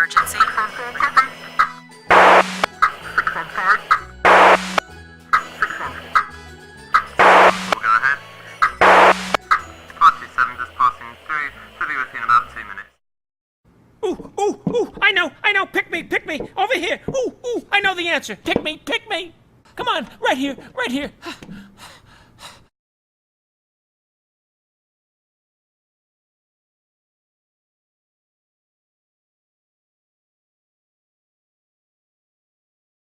emergency. We'll go ahead. 527 just passing through. Should be with you in about 2 minutes. Ooh, ooh, ooh, I know, pick me, over here. Ooh, ooh, I know the answer. Pick me. Come on, right here.